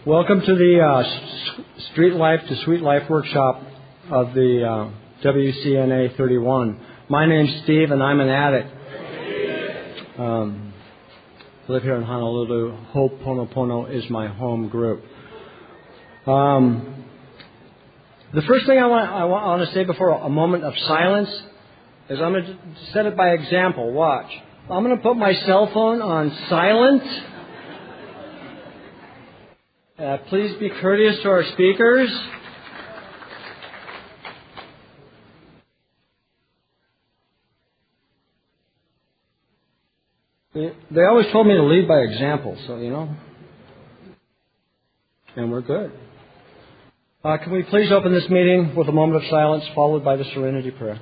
Welcome to the Street Life to Sweet Life workshop of the WCNA 31. My name's Steve, and I'm an addict. I live here in Honolulu. Ho'oponopono is my home group. The first thing I want to say before a moment of silence is I'm going to set it by example. Watch. I'm going to put my cell phone on silent. Please be courteous to our speakers. They always told me to lead by example, so and we're good. Can we please open this meeting with a moment of silence followed by the Serenity Prayer?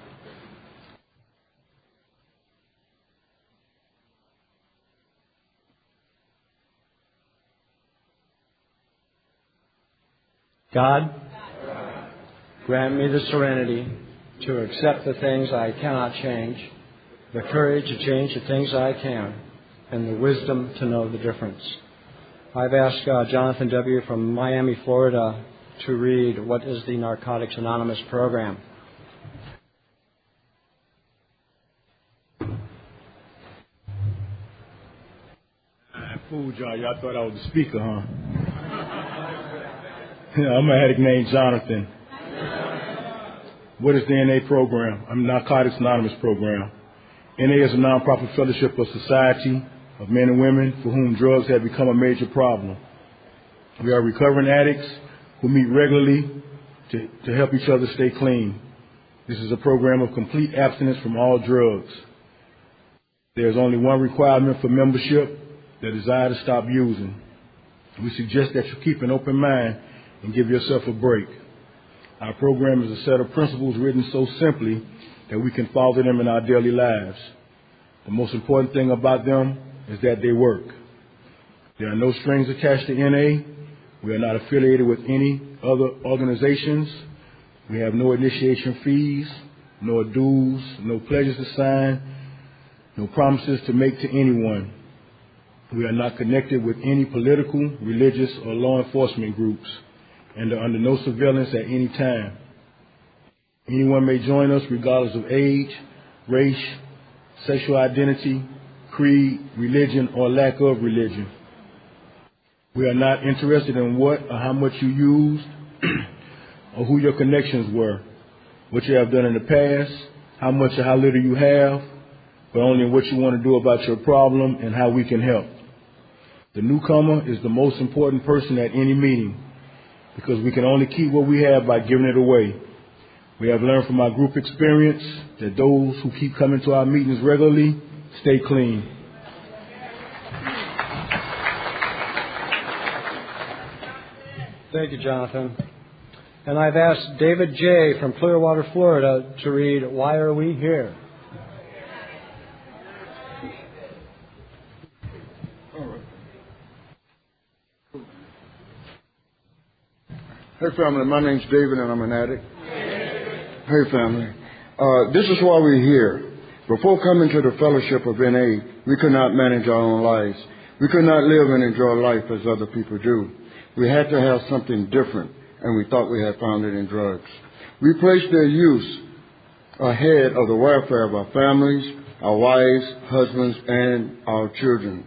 God, grant me the serenity to accept the things I cannot change, the courage to change the things I can, and the wisdom to know the difference. I've asked Jonathan W. from Miami, Florida, to read what is the Narcotics Anonymous program. I fooled y'all. Y'all thought I was the speaker, huh? I'm an addict named Jonathan. What is the NA program? I'm the Narcotics Anonymous program. NA is a nonprofit fellowship of society of men and women for whom drugs have become a major problem. We are recovering addicts who meet regularly to help each other stay clean. This is a program of complete abstinence from all drugs. There's only one requirement for membership, the desire to stop using. We suggest that you keep an open mind and give yourself a break. Our program is a set of principles written so simply that we can follow them in our daily lives. The most important thing about them is that they work. There are no strings attached to NA. We are not affiliated with any other organizations. We have no initiation fees, no dues, no pledges to sign, no promises to make to anyone. We are not connected with any political, religious, or law enforcement groups, and are under no surveillance at any time. Anyone may join us regardless of age, race, sexual identity, creed, religion, or lack of religion. We are not interested in what or how much you used or who your connections were, what you have done in the past, how much or how little you have, but only what you want to do about your problem and how we can help. The newcomer is the most important person at any meeting, because we can only keep what we have by giving it away. We have learned from our group experience that those who keep coming to our meetings regularly stay clean. Thank you, Jonathan. And I've asked David J. from Clearwater, Florida, to read Why Are We Here? Hey family, my name's David and I'm an addict. Hey family, this is why we're here. Before coming to the fellowship of NA, we could not manage our own lives. We could not live and enjoy life as other people do. We had to have something different, and we thought we had found it in drugs. We placed their use ahead of the welfare of our families, our wives, husbands, and our children.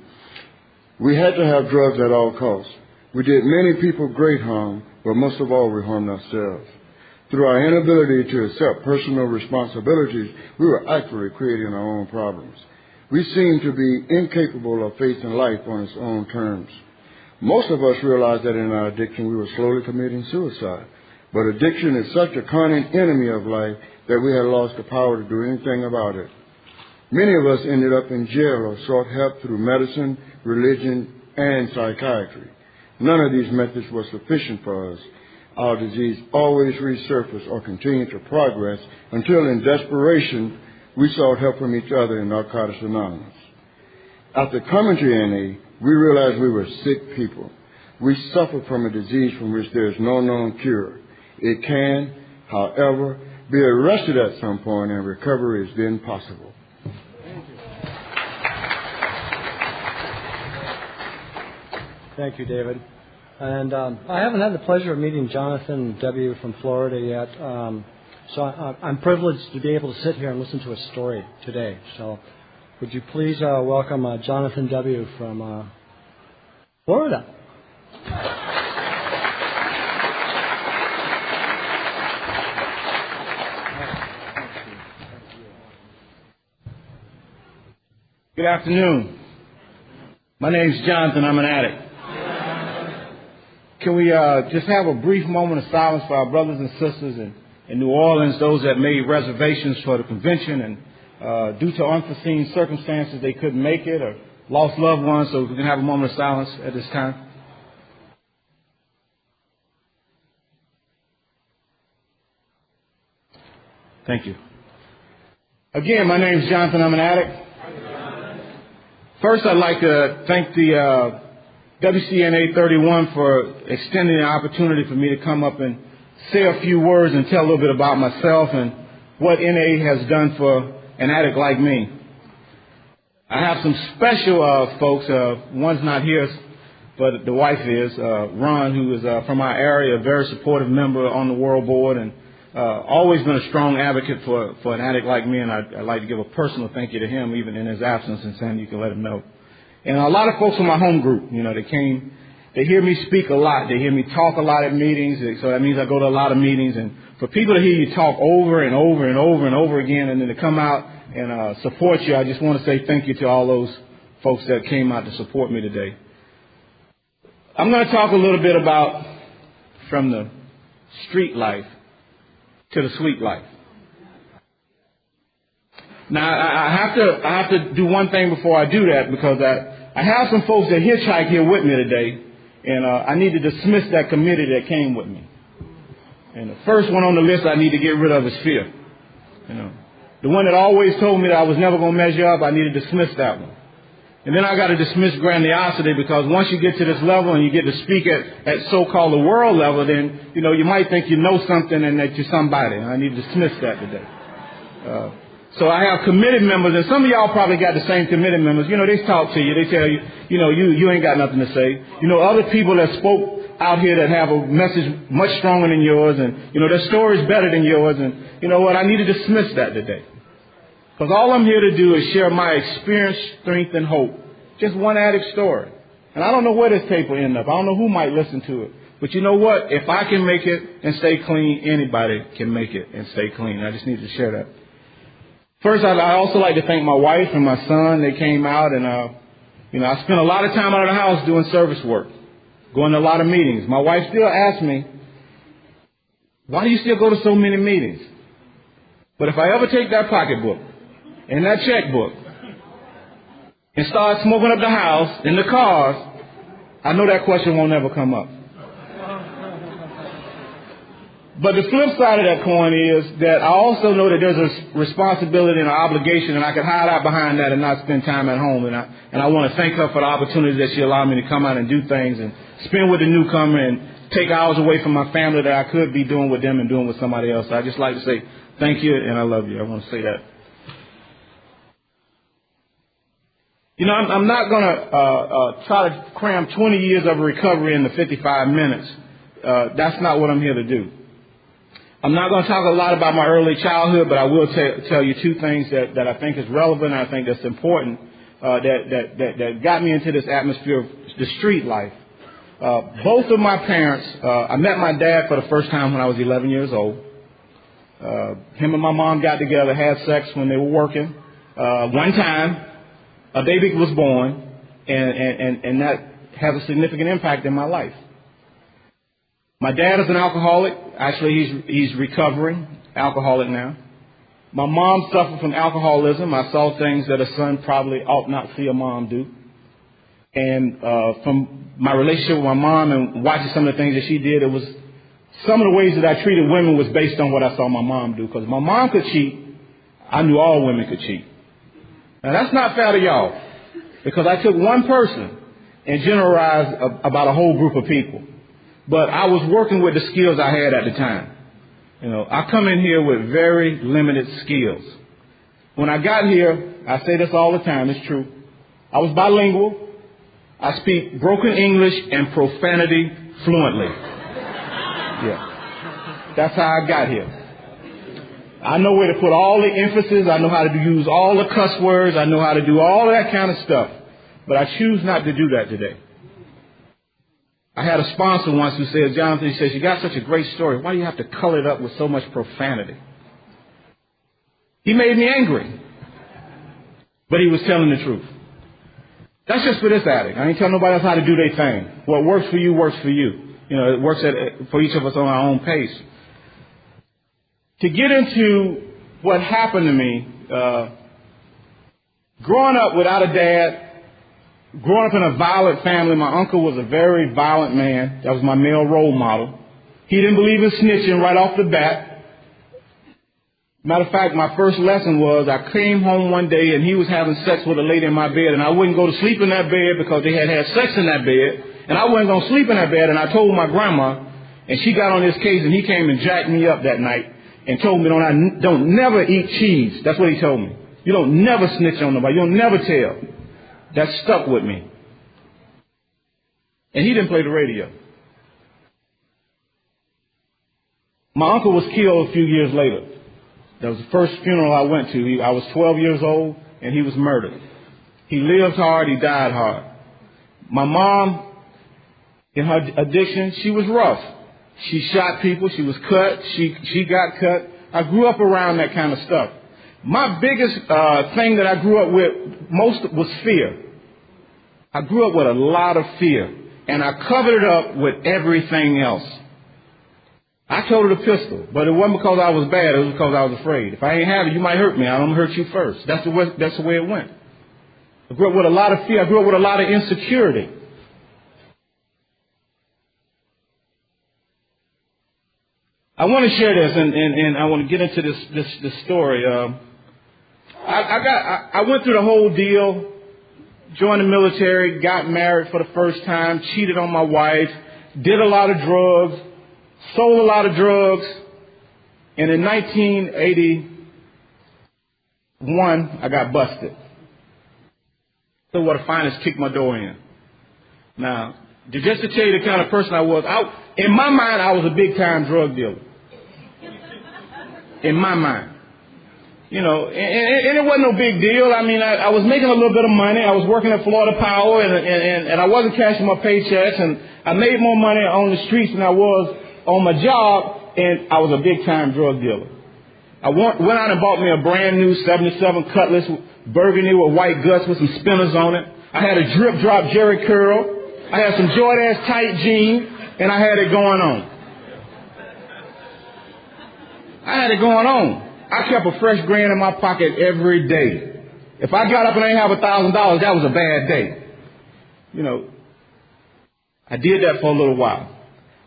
We had to have drugs at all costs. We did many people great harm, but most of all, we harmed ourselves. Through our inability to accept personal responsibilities, we were actually creating our own problems. We seemed to be incapable of facing life on its own terms. Most of us realized that in our addiction, we were slowly committing suicide. But addiction is such a cunning enemy of life that we had lost the power to do anything about it. Many of us ended up in jail or sought help through medicine, religion, and psychiatry. None of these methods were sufficient for us. Our disease always resurfaced or continued to progress until in desperation we sought help from each other in Narcotics Anonymous. After coming to NA, we realized we were sick people. We suffer from a disease from which there is no known cure. It can, however, be arrested at some point and recovery is then possible. Thank you, David. And I haven't had the pleasure of meeting Jonathan W. from Florida yet, so I'm privileged to be able to sit here and listen to a story today. So would you please welcome Jonathan W. from Florida. Good afternoon. My name's Jonathan. I'm an addict. Can we just have a brief moment of silence for our brothers and sisters in New Orleans, those that made reservations for the convention and due to unforeseen circumstances they couldn't make it or lost loved ones, so we can have a moment of silence at this time. Thank you. Again, my name is Jonathan. I'm an addict. First, I'd like to thank the WCNA 31 for extending the opportunity for me to come up and say a few words and tell a little bit about myself and what NA has done for an addict like me. I have some special folks. One's not here, but the wife is, Ron, who is from our area, a very supportive member on the World Board, and always been a strong advocate for an addict like me, and I'd like to give a personal thank you to him, even in his absence, and saying you can let him know. And a lot of folks from my home group, they came, they hear me speak a lot, they hear me talk a lot at meetings, so that means I go to a lot of meetings, and for people to hear you talk over and over and over and over again, and then to come out and support you, I just want to say thank you to all those folks that came out to support me today. I'm going to talk a little bit about from the street life to the sweet life. Now, I have to do one thing before I do that, because I have some folks that hitchhike here with me today, and I need to dismiss that committee that came with me. And the first one on the list I need to get rid of is fear. The one that always told me that I was never going to measure up, I need to dismiss that one. And then I got to dismiss grandiosity, because once you get to this level and you get to speak at so-called the world level, then, you might think you know something and that you're somebody. And I need to dismiss that today. So I have committed members, and some of y'all probably got the same committed members. They talk to you. They tell you, you ain't got nothing to say. Other people that spoke out here that have a message much stronger than yours, and, their story's better than yours. And you know what? I need to dismiss that today. Because all I'm here to do is share my experience, strength, and hope. Just one addict story. And I don't know where this tape will end up. I don't know who might listen to it. But you know what? If I can make it and stay clean, anybody can make it and stay clean. I just need to share that. First, I'd also like to thank my wife and my son. They came out, and, I spent a lot of time out of the house doing service work, going to a lot of meetings. My wife still asks me, why do you still go to so many meetings? But if I ever take that pocketbook and that checkbook and start smoking up the house and the cars, I know that question won't ever come up. But the flip side of that coin is that I also know that there's a responsibility and an obligation, and I can hide out behind that and not spend time at home. And I want to thank her for the opportunity that she allowed me to come out and do things and spend with the newcomer and take hours away from my family that I could be doing with them and doing with somebody else. So I just like to say thank you, and I love you. I want to say that. I'm not going to try to cram 20 years of recovery into 55 minutes. That's not what I'm here to do. I'm not going to talk a lot about my early childhood, but I will tell you two things that I think is relevant and I think that's important that got me into this atmosphere of the street life. Both of my parents, I met my dad for the first time when I was 11 years old. Him and my mom got together, had sex when they were working. One time, a baby was born, and that has a significant impact in my life. My dad is an alcoholic. Actually, he's recovering alcoholic now. My mom suffered from alcoholism. I saw things that a son probably ought not see a mom do. And from my relationship with my mom and watching some of the things that she did, it was some of the ways that I treated women was based on what I saw my mom do. Because my mom could cheat, I knew all women could cheat. Now, that's not fair to y'all, because I took one person and generalized about a whole group of people. But I was working with the skills I had at the time. I come in here with very limited skills. When I got here, I say this all the time, it's true. I was bilingual. I speak broken English and profanity fluently. Yeah. That's how I got here. I know where to put all the emphasis. I know how to use all the cuss words. I know how to do all of that kind of stuff. But I choose not to do that today. I had a sponsor once who said, Jonathan, he says, you got such a great story. Why do you have to color it up with so much profanity? He made me angry. But he was telling the truth. That's just for this addict. I ain't telling nobody else how to do their thing. What works for you works for you. You know, it works for each of us on our own pace. To get into what happened to me, growing up without a dad, growing up in a violent family, my uncle was a very violent man. That was my male role model. He didn't believe in snitching right off the bat. Matter of fact, my first lesson was I came home one day and he was having sex with a lady in my bed, and I wouldn't go to sleep in that bed because they had sex in that bed, and I wasn't going to sleep in that bed, and I told my grandma, and she got on his case, and he came and jacked me up that night and told me, don't never eat cheese. That's what he told me. You don't never snitch on nobody. You don't never tell. That stuck with me. And he didn't play the radio. My uncle was killed a few years later. That was the first funeral I went to. I was 12 years old, and he was murdered. He lived hard. He died hard. My mom, in her addiction, she was rough. She shot people. She was cut. She got cut. I grew up around that kind of stuff. My biggest thing that I grew up with most was fear. I grew up with a lot of fear, and I covered it up with everything else. I told her the pistol, but it wasn't because I was bad. It was because I was afraid. If I ain't have it, you might hurt me. I'm going to hurt you first. That's the way it went. I grew up with a lot of fear. I grew up with a lot of insecurity. I want to share this, and I want to get into this story. I went through the whole deal, joined the military, got married for the first time, cheated on my wife, did a lot of drugs, sold a lot of drugs, and in 1981, I got busted. So what a finest kicked my door in. Now, just to tell you the kind of person I was, in my mind, I was a big-time drug dealer. In my mind. You know, and it wasn't no big deal. I mean, I was making a little bit of money. I was working at Florida Power, and I wasn't cashing my paychecks, and I made more money on the streets than I was on my job, and I was a big-time drug dealer. I went out and bought me a brand new 77 Cutlass, burgundy with white guts with some spinners on it. I had a drip-drop Jerry curl. I had some Jordache tight jeans, and I had it going on. I kept a fresh grand in my pocket every day. If I got up and I didn't have $1,000, that was a bad day. You know, I did that for a little while.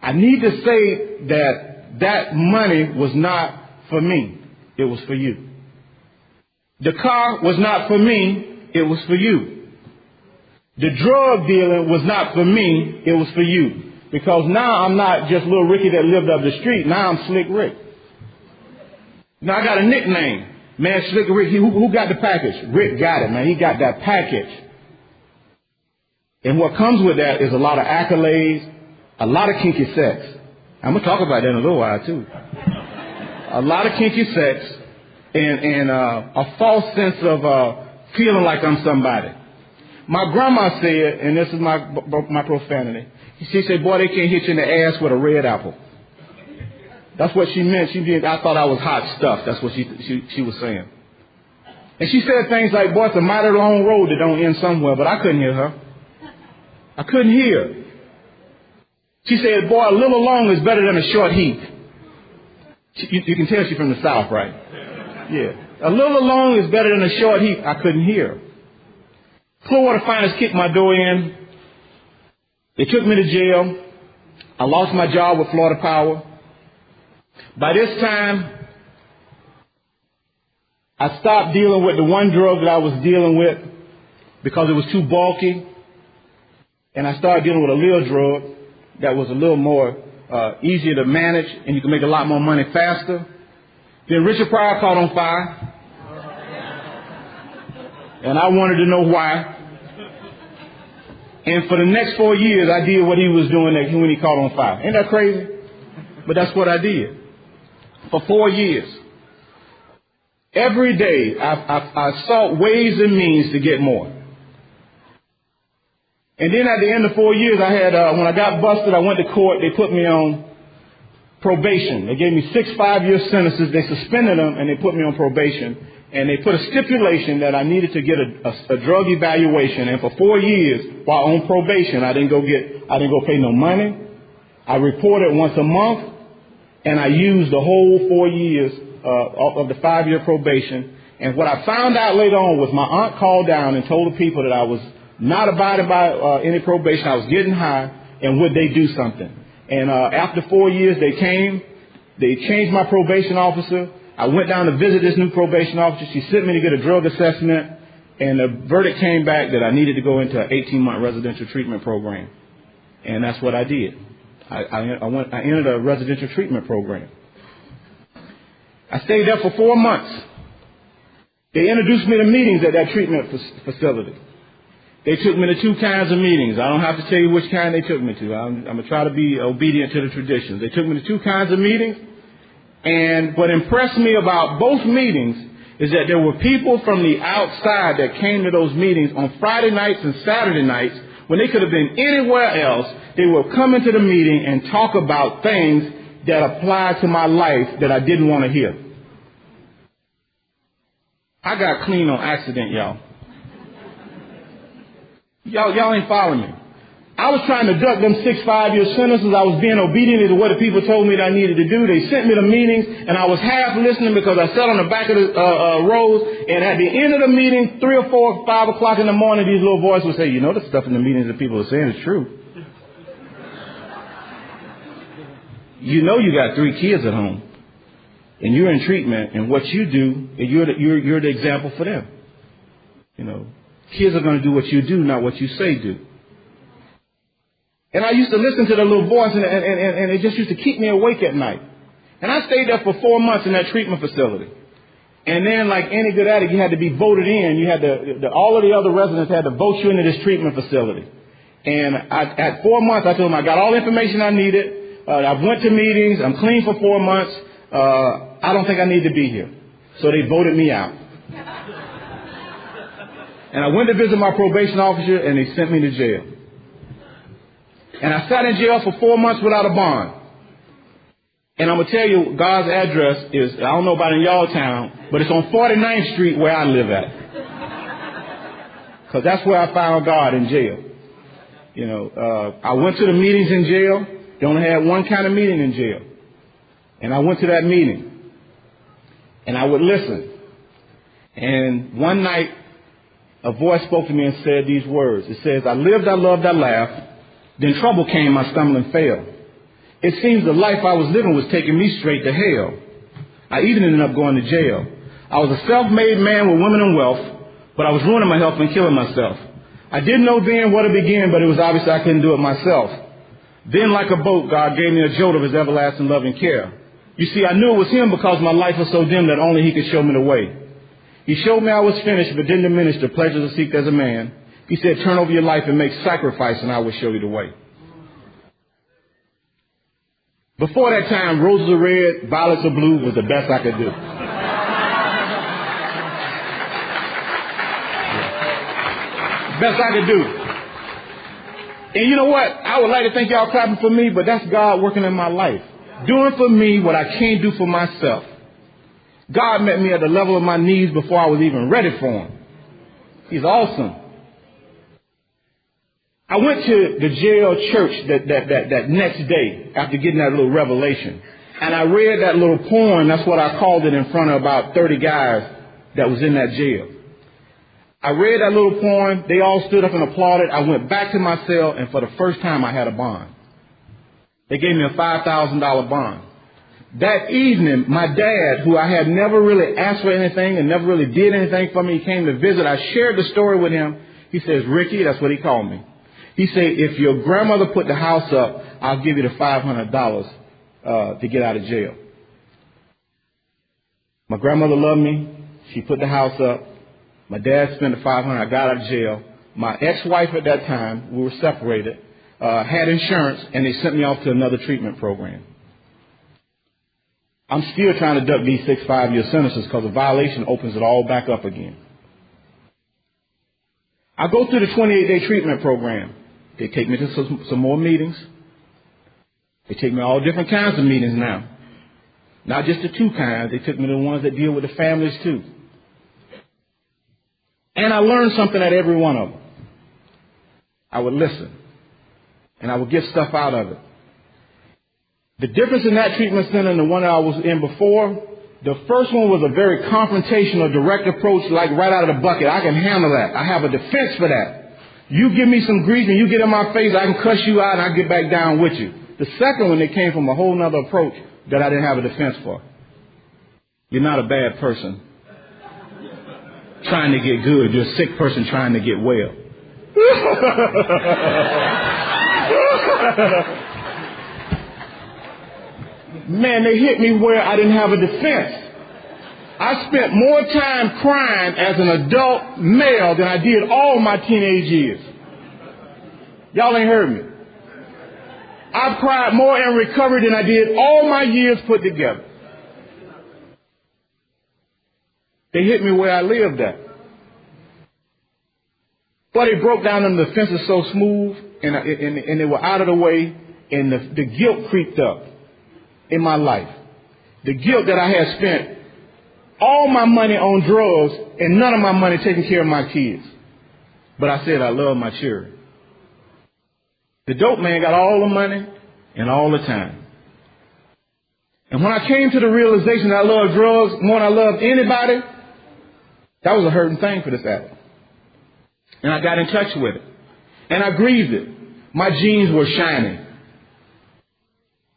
I need to say that money was not for me. It was for you. The car was not for me. It was for you. The drug dealing was not for me. It was for you. Because now I'm not just little Ricky that lived up the street. Now I'm Slick Rick. Now I got a nickname. Man, Slick Rick, who got the package? Rick got it, man. He got that package. And what comes with that is a lot of accolades, a lot of kinky sex. I'm going to talk about that in a little while, too. A lot of kinky sex and a false sense of feeling like I'm somebody. My grandma said, and this is my profanity, she said, boy, they can't hit you in the ass with a red apple. That's what she meant. I thought I was hot stuff. That's what she was saying. And she said things like, boy, it's a mighty long road that don't end somewhere, but I couldn't hear her. I couldn't hear. She said, boy, a little long is better than a short heat. You can tell she's from the South, right? Yeah. A little long is better than a short heat. I couldn't hear. Clearwater Finance kicked my door in. They took me to jail. I lost my job with Florida Power. By this time, I stopped dealing with the one drug that I was dealing with because it was too bulky. And I started dealing with a little drug that was a little more easier to manage, and you can make a lot more money faster. Then Richard Pryor caught on fire. And I wanted to know why. And for the next 4 years, I did what he was doing when he caught on fire. Ain't that crazy? But that's what I did. For 4 years. Every day, I sought ways and means to get more. And then at the end of 4 years, I had, when I got busted, I went to court. They put me on probation. They gave me 6 5-year sentences. They suspended them and they put me on probation. And they put a stipulation that I needed to get a drug evaluation. And for 4 years, while on probation, I didn't go pay no money. I reported once a month, and I used the whole 4 years of the 5-year probation. And what I found out later on was my aunt called down and told the people that I was not abiding by any probation. I was getting high, and would they do something? And after 4 years, they came. They changed my probation officer. I went down to visit this new probation officer. She sent me to get a drug assessment, and the verdict came back that I needed to go into an 18-month residential treatment program. And that's what I did. I entered a residential treatment program. I stayed there for 4 months. They introduced me to meetings at that treatment facility. They took me to 2 kinds of meetings. I don't have to tell you which kind they took me to. I'm going to try to be obedient to the traditions. They took me to 2 kinds of meetings. And what impressed me about both meetings is that there were people from the outside that came to those meetings on Friday nights and Saturday nights when they could have been anywhere else. They would come into the meeting and talk about things that applied to my life that I didn't want to hear. I got clean on accident, y'all. Y'all ain't following me. I was trying to duck them 6 5-year sentences. I was being obedient to what the people told me that I needed to do. They sent me to meetings, and I was half listening because I sat on the back of the rows. And at the end of the meeting, 3 or 4 or 5 o'clock in the morning, these little voices would say, "You know, the stuff in the meetings that people are saying is true. You know, you got 3 kids at home, and you're in treatment, and what you do, you're the example for them. You know, kids are going to do what you do, not what you say do." And I used to listen to the little voice, and it just used to keep me awake at night. And I stayed there for 4 months in that treatment facility. And then, like any good addict, you had to be voted in. You had all of the other residents had to vote you into this treatment facility. And at 4 months, I told them I got all the information I needed. I went to meetings. I'm clean for 4 months. I don't think I need to be here. So they voted me out. And I went to visit my probation officer, and they sent me to jail. And I sat in jail for 4 months without a bond. And I'm going to tell you, God's address is, I don't know about in y'all town, but it's on 49th Street where I live at. Because that's where I found God, in jail. You know, I went to the meetings in jail. They only had one kind of meeting in jail. And I went to that meeting. And I would listen. And one night, a voice spoke to me and said these words. It says, "I lived, I loved, I laughed. Then trouble came, I stumbled and fell. It seems the life I was living was taking me straight to hell. I even ended up going to jail. I was a self-made man with women and wealth, but I was ruining my health and killing myself. I didn't know then where to begin, but it was obvious I couldn't do it myself. Then, like a boat, God gave me a jolt of his everlasting love and care. You see, I knew it was him because my life was so dim that only he could show me the way. He showed me I was finished, but didn't diminish the pleasures I seek as a man. He said, turn over your life and make sacrifice, and I will show you the way." Before that time, roses are red, violets are blue was the best I could do. Best I could do. And you know what? I would like to think y'all clapping for me, but that's God working in my life. Doing for me what I can't do for myself. God met me at the level of my needs before I was even ready for him. He's awesome. I went to the jail church that next day after getting that little revelation. And I read that little poem, that's what I called it, in front of about 30 guys that was in that jail. I read that little poem. They all stood up and applauded. I went back to my cell, and for the first time I had a bond. They gave me a $5,000 bond. That evening, my dad, who I had never really asked for anything and never really did anything for me, he came to visit. I shared the story with him. He says, "Ricky," that's what he called me. He said, "If your grandmother put the house up, I'll give you the $500 to get out of jail." My grandmother loved me. She put the house up. My dad spent the $500. I got out of jail. My ex-wife at that time, we were separated, had insurance, and they sent me off to another treatment program. I'm still trying to duck these 6 5-year sentences because the violation opens it all back up again. I go through the 28-day treatment program. They take me to some more meetings. They take me to all different kinds of meetings now. Not just the 2 kinds. They took me to the ones that deal with the families too. And I learned something at every one of them. I would listen. And I would get stuff out of it. The difference in that treatment center and the one that I was in before, the first one was a very confrontational, direct approach, like right out of the bucket. I can handle that. I have a defense for that. You give me some grief and you get in my face, I can cuss you out and I get back down with you. The second one, it came from a whole nother approach that I didn't have a defense for. You're not a bad person trying to get good. You're a sick person trying to get well. Man, they hit me where I didn't have a defense. I spent more time crying as an adult male than I did all my teenage years. Y'all ain't heard me. I've cried more in recovery than I did all my years put together. They hit me where I lived at. But it broke down and the fences so smooth and they were out of the way, and the guilt creeped up in my life. The guilt that I had spent all my money on drugs and none of my money taking care of my kids. But I said I love my children. The dope man got all the money and all the time. And when I came to the realization that I love drugs more than I love anybody, that was a hurting thing for this addict. And I got in touch with it. And I grieved it. My jeans were shining.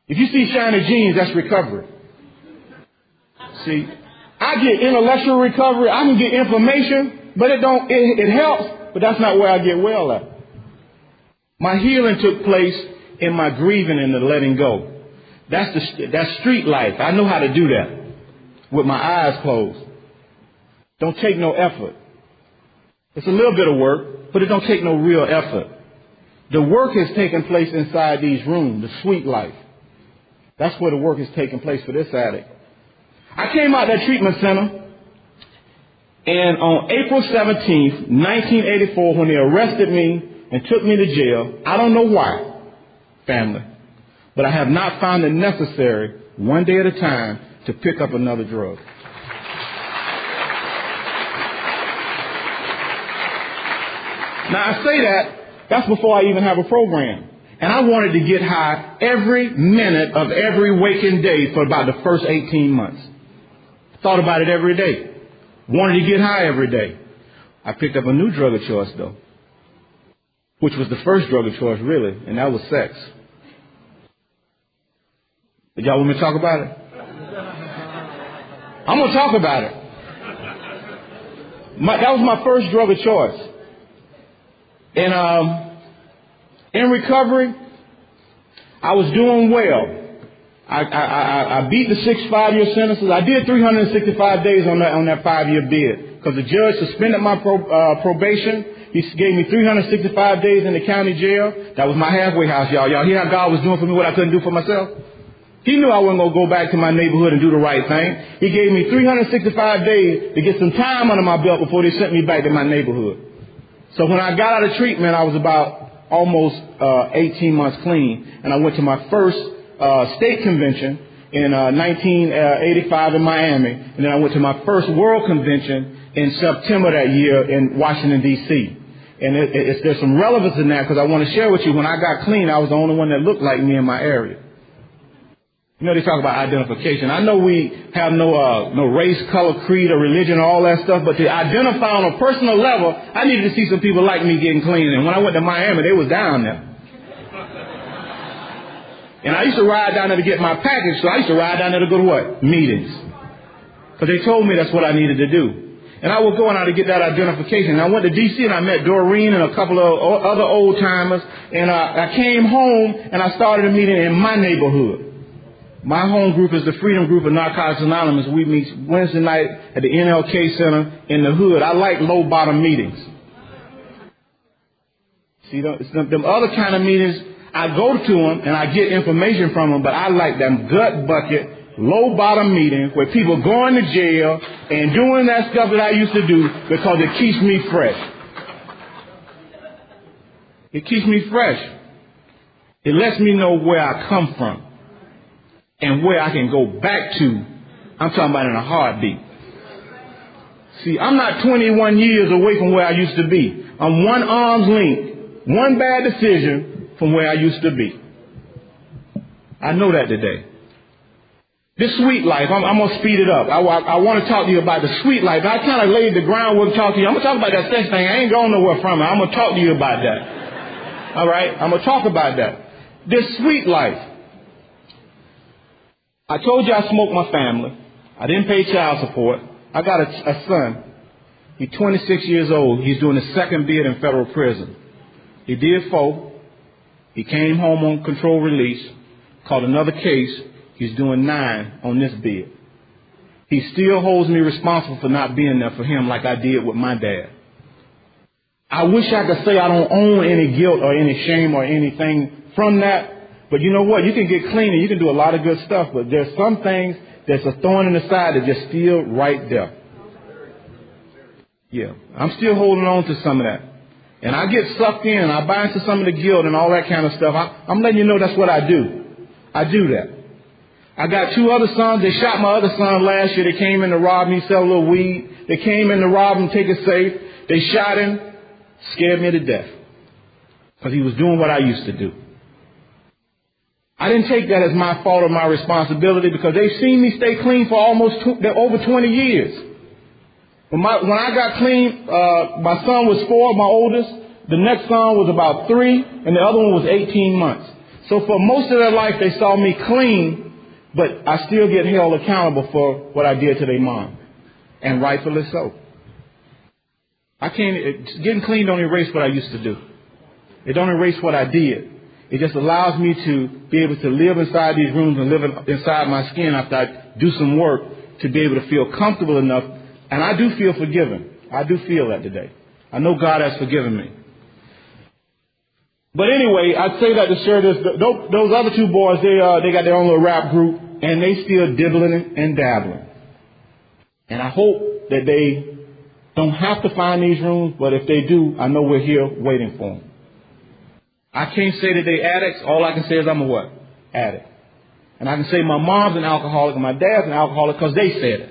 If you see shiny jeans, that's recovery. See, I get intellectual recovery. I can get information, but it helps, but that's not where I get well at. My healing took place in my grieving and the letting go. That's street life. I know how to do that with my eyes closed. Don't take no effort. It's a little bit of work, but it don't take no real effort. The work has taken place inside these rooms, the sweet life. That's where the work is taking place for this addict. I came out of that treatment center, and on April 17th, 1984, when they arrested me and took me to jail, I don't know why, family, but I have not found it necessary, one day at a time, to pick up another drug. Now, I say that's before I even have a program. And I wanted to get high every minute of every waking day for about the first 18 months. Thought about it every day. Wanted to get high every day. I picked up a new drug of choice, though, which was the first drug of choice, really, and that was sex. Did y'all want me to talk about it? I'm going to talk about it. That was my first drug of choice. And in recovery, I was doing well. I beat the 6 5-year sentences. I did 365 days on that 5-year bid because the judge suspended my probation. He gave me 365 days in the county jail. That was my halfway house, y'all. Y'all hear how God was doing for me what I couldn't do for myself? He knew I wasn't going to go back to my neighborhood and do the right thing. He gave me 365 days to get some time under my belt before they sent me back to my neighborhood. So when I got out of treatment, I was about almost 18 months clean, and I went to my first state convention in 1985 in Miami, and then I went to my first world convention in September that year in Washington, D.C. And there's some relevance in that because I want to share with you, when I got clean, I was the only one that looked like me in my area. You know, they talk about identification. I know we have no race, color, creed, or religion, or all that stuff, but to identify on a personal level, I needed to see some people like me getting clean. And when I went to Miami, they was down there. And I used to ride down there to get my package, so I used to ride down there to go to what? Meetings. Because they told me that's what I needed to do. And I would go and I would get that identification. And I went to D.C. and I met Doreen and a couple of other old timers. And I came home and I started a meeting in my neighborhood. My home group is the Freedom Group of Narcotics Anonymous. We meet Wednesday night at the NLK Center in the hood. I like low-bottom meetings. See, them other kind of meetings, I go to them and I get information from them, but I like them gut bucket, low bottom meetings where people going to jail and doing that stuff that I used to do because it keeps me fresh. It keeps me fresh. It lets me know where I come from and where I can go back to. I'm talking about in a heartbeat. See, I'm not 21 years away from where I used to be. I'm one arm's length, one bad decision from where I used to be. I know that today. This sweet life, I'm going to speed it up. I want to talk to you about the sweet life. I kind of laid the groundwork to talk to you. I'm going to talk about that sex thing. I ain't going nowhere from it. I'm going to talk to you about that. All right? I'm going to talk about that. This sweet life. I told you I smoked my family. I didn't pay child support. I got a son. He's 26 years old. He's doing his second bid in federal prison. He did 4. He came home on controlled release, caught another case. He's doing 9 on this bid. He still holds me responsible for not being there for him like I did with my dad. I wish I could say I don't own any guilt or any shame or anything from that. But you know what? You can get clean and you can do a lot of good stuff. But there's some things that's a thorn in the side that's just still right there. Yeah, I'm still holding on to some of that. And I get sucked in. I buy into some of the guilt and all that kind of stuff. I'm letting you know that's what I do. I do that. I got 2 other sons. They shot my other son last year. They came in to rob me, sell a little weed. They came in to rob him, take a safe. They shot him, scared me to death. Because he was doing what I used to do. I didn't take that as my fault or my responsibility because they've seen me stay clean for almost over 20 years. When I got clean, my son was 4, my oldest. The next son was about 3, and the other one was 18 months. So for most of their life, they saw me clean, but I still get held accountable for what I did to their mom, and rightfully so. Getting clean don't erase what I used to do. It don't erase what I did. It just allows me to be able to live inside these rooms and live inside my skin after I do some work to be able to feel comfortable enough. And I do feel forgiven. I do feel that today. I know God has forgiven me. But anyway, I'd say that to share this. Those other 2 boys, they got their own little rap group, and they still dibbling and dabbling. And I hope that they don't have to find these rooms, but if they do, I know we're here waiting for them. I can't say that they addicts. All I can say is I'm a what? Addict. And I can say my mom's an alcoholic and my dad's an alcoholic because they said it.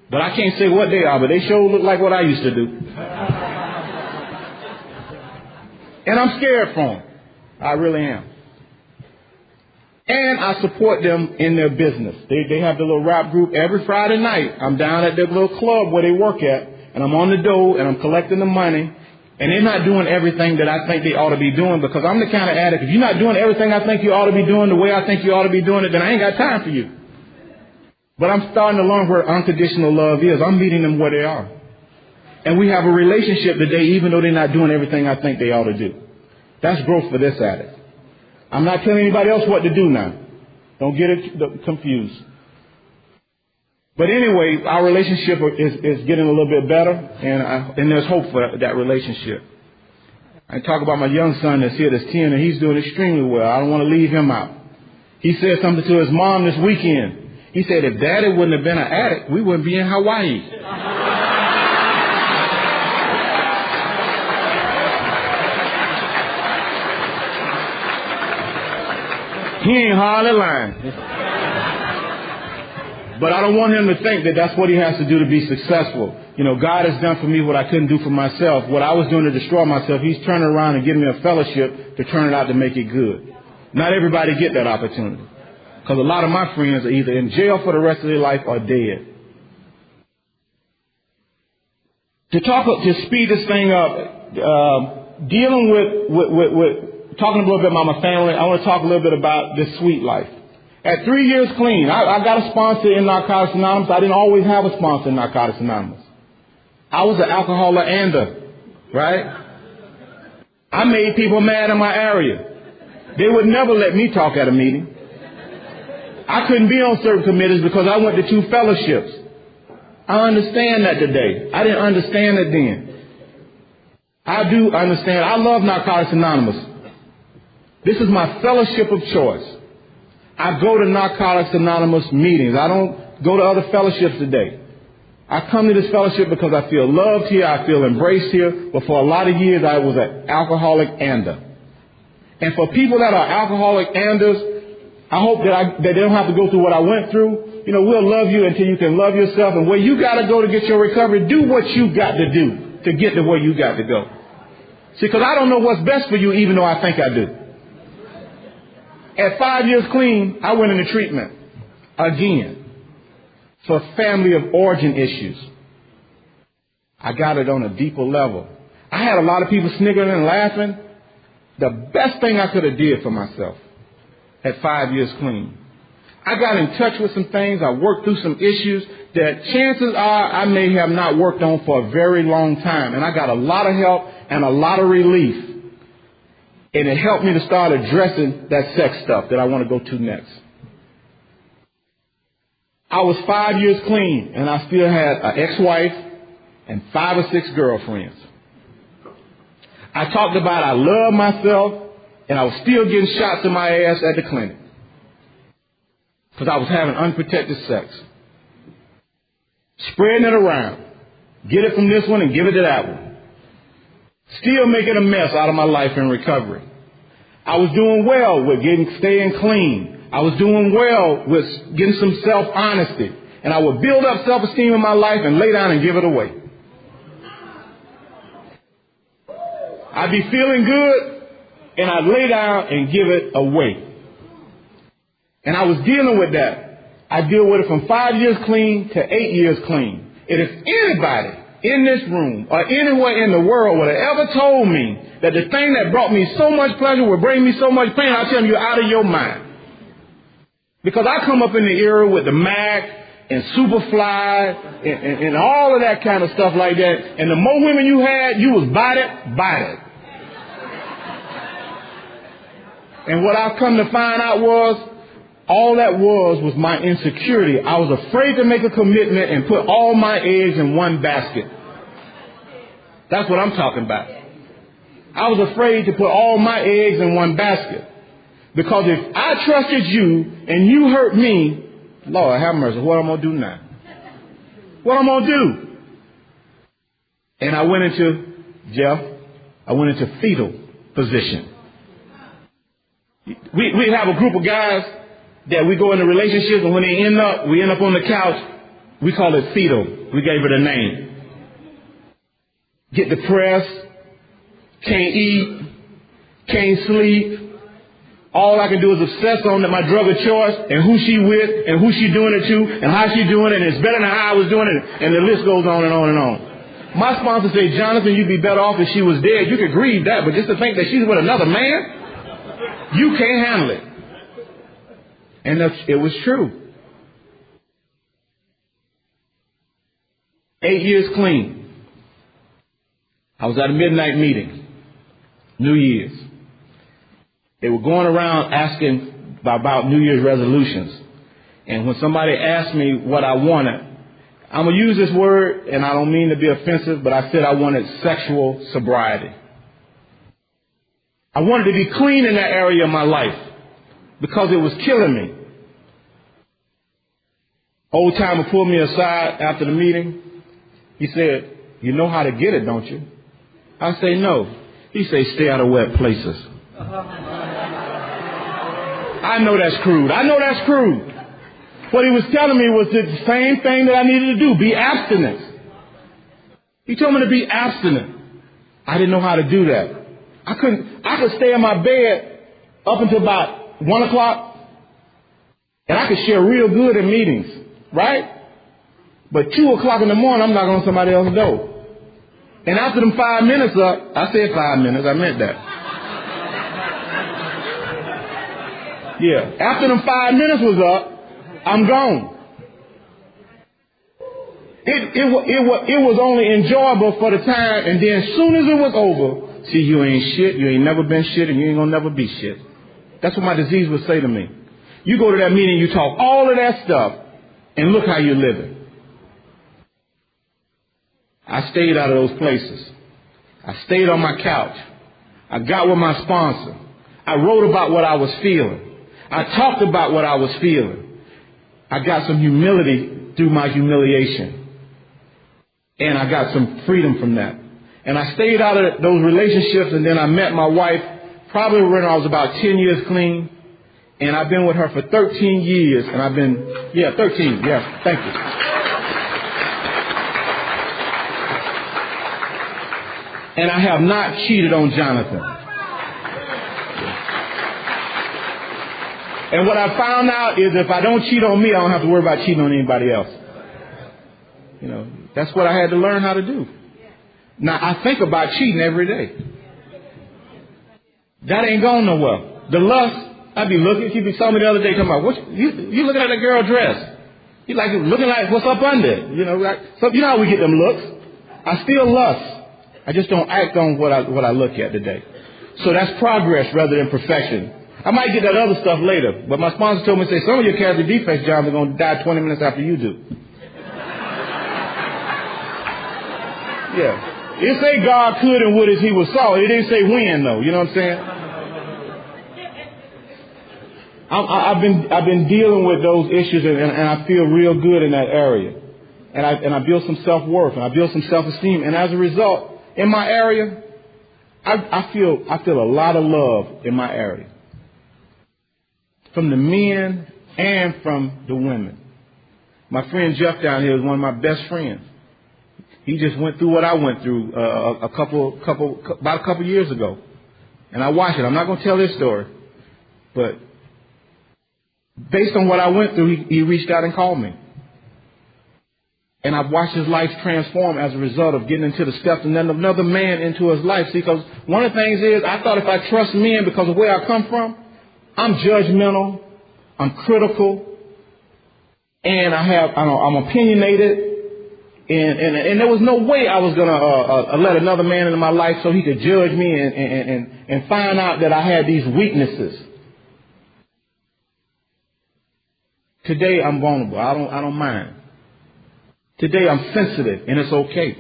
But I can't say what they are, but they sure look like what I used to do. And I'm scared for them. I really am. And I support them in their business. They have the little rap group every Friday night. I'm down at their little club where they work at, and I'm on the door, and I'm collecting the money. And they're not doing everything that I think they ought to be doing because I'm the kind of addict. If you're not doing everything I think you ought to be doing the way I think you ought to be doing it, then I ain't got time for you. But I'm starting to learn where unconditional love is. I'm meeting them where they are. And we have a relationship today even though they're not doing everything I think they ought to do. That's growth for this addict. I'm not telling anybody else what to do now. Don't get it confused. But anyway, our relationship is getting a little bit better, and there's hope for that relationship. I talk about my young son that's here that's 10, and he's doing extremely well. I don't want to leave him out. He said something to his mom this weekend. He said, if Daddy wouldn't have been an addict, we wouldn't be in Hawaii. He ain't hardly lying. But I don't want him to think that that's what he has to do to be successful. You know, God has done for me what I couldn't do for myself. What I was doing to destroy myself, he's turning around and giving me a fellowship to turn it out to make it good. Not everybody get that opportunity. Because a lot of my friends are either in jail for the rest of their life or dead. To speed this thing up, dealing with talking a little bit about my family, I want to talk a little bit about this sweet life. At 3 years clean, I got a sponsor in Narcotics Anonymous. I didn't always have a sponsor in Narcotics Anonymous. I was an alcoholic right? I made people mad in my area. They would never let me talk at a meeting. I couldn't be on certain committees because I went to 2 fellowships. I understand that today. I didn't understand it then. I do understand. I love Narcotics Anonymous. This is my fellowship of choice. I go to Narcotics Anonymous meetings. I don't go to other fellowships today. I come to this fellowship because I feel loved here. I feel embraced here. But for a lot of years, I was an alcoholic ander. And for people that are alcoholic anders, I hope that they don't have to go through what I went through. You know, we'll love you until you can love yourself. And where you got to go to get your recovery, do what you got to do to get to where you got to go. See, because I don't know what's best for you, even though I think I do. At 5 years clean, I went into treatment again for family of origin issues. I got it on a deeper level. I had a lot of people sniggering and laughing. The best thing I could have did for myself at 5 years clean. I got in touch with some things. I worked through some issues that chances are I may have not worked on for a very long time. And I got a lot of help and a lot of relief. And it helped me to start addressing that sex stuff that I want to go to next. I was 5 years clean, and I still had an ex-wife and 5 or 6 girlfriends. I talked about I love myself, and I was still getting shots in my ass at the clinic because I was having unprotected sex. Spreading it around. Get it from this one and give it to that one. Still making a mess out of my life in recovery. I was doing well with staying clean. I was doing well with getting some self-honesty. And I would build up self-esteem in my life and lay down and give it away. I'd be feeling good, and I'd lay down and give it away. And I was dealing with that. I deal with it from 5 years clean to 8 years clean. And if anybody in this room or anywhere in the world would have ever told me that the thing that brought me so much pleasure would bring me so much pain, I'll tell them you're out of your mind. Because I come up in the era with the Mac and Superfly and all of that kind of stuff like that. And the more women you had, you was bodied. And what I've come to find out was, all that was my insecurity. I was afraid to make a commitment and put all my eggs in one basket. That's what I'm talking about. I was afraid to put all my eggs in one basket. Because if I trusted you and you hurt me, Lord have mercy, what am I going to do now? What am I going to do? And I went into fetal position. We have a group of guys that we go into relationships, and when we end up on the couch. We call it fetal. We gave it a name. Get depressed, can't eat, can't sleep. All I can do is obsess on my drug of choice and who she with and who she doing it to and how she doing it, and it's better than how I was doing it, and the list goes on and on and on. My sponsor said, Jonathan, you'd be better off if she was dead. You could grieve that, but just to think that she's with another man, you can't handle it. And it was true. 8 years clean. I was at a midnight meeting, New Year's. They were going around asking about New Year's resolutions. And when somebody asked me what I wanted, I'm going to use this word, and I don't mean to be offensive, but I said I wanted sexual sobriety. I wanted to be clean in that area of my life because it was killing me. Old timer pulled me aside after the meeting. He said, you know how to get it, don't you? I say, no. He said, stay out of wet places. I know that's crude. What he was telling me was the same thing that I needed to do, be abstinent. He told me to be abstinent. I didn't know how to do that. I could stay in my bed up until about 1 o'clock, and I could share real good in meetings, right? But 2 o'clock in the morning, I'm knocking on somebody else's door. And after them 5 minutes up, I said 5 minutes, I meant that. Yeah, after them 5 minutes was up, I'm gone. It was only enjoyable for the time, and then as soon as it was over, see, you ain't shit, you ain't never been shit, and you ain't gonna never be shit. That's what my disease would say to me. You go to that meeting, you talk all of that stuff, and look how you're living. I stayed out of those places. I stayed on my couch. I got with my sponsor. I wrote about what I was feeling. I talked about what I was feeling. I got some humility through my humiliation. And I got some freedom from that. And I stayed out of those relationships, and then I met my wife probably when I was about 10 years clean. And I've been with her for 13 years. And I've been, 13. Yeah, thank you. And I have not cheated on Jonathan. And what I found out is if I don't cheat on me, I don't have to worry about cheating on anybody else. You know, that's what I had to learn how to do. Now, I think about cheating every day. That ain't going nowhere. The lust, I'd be looking. She saw me the other day talking about, what, you looking at that girl dress. You like looking like what's up under it. You know, like, so you know how we get them looks. I still lust. I just don't act on what I look at today. So that's progress rather than perfection. I might get that other stuff later, but my sponsor told me to say some of your character defects, John, are going to die 20 minutes after you do. Yeah. It say God could and would as he was saw. It didn't say when, though. You know what I'm saying? I've been dealing with those issues, and I feel real good in that area. And I build some self-worth, and I build some self-esteem. And as a result, in my area, I feel a lot of love in my area. From the men and from the women. My friend Jeff down here is one of my best friends. He just went through what I went through about a couple years ago. And I watched it. I'm not going to tell his story. But based on what I went through, he reached out and called me. And I've watched his life transform as a result of getting into the steps and then another man into his life. See, because one of the things is, I thought if I trust men because of where I come from, I'm judgmental, I'm critical, and I'm opinionated, and there was no way I was going to let another man into my life so he could judge me and find out that I had these weaknesses. Today I'm vulnerable. I don't mind. Today I'm sensitive, and it's okay.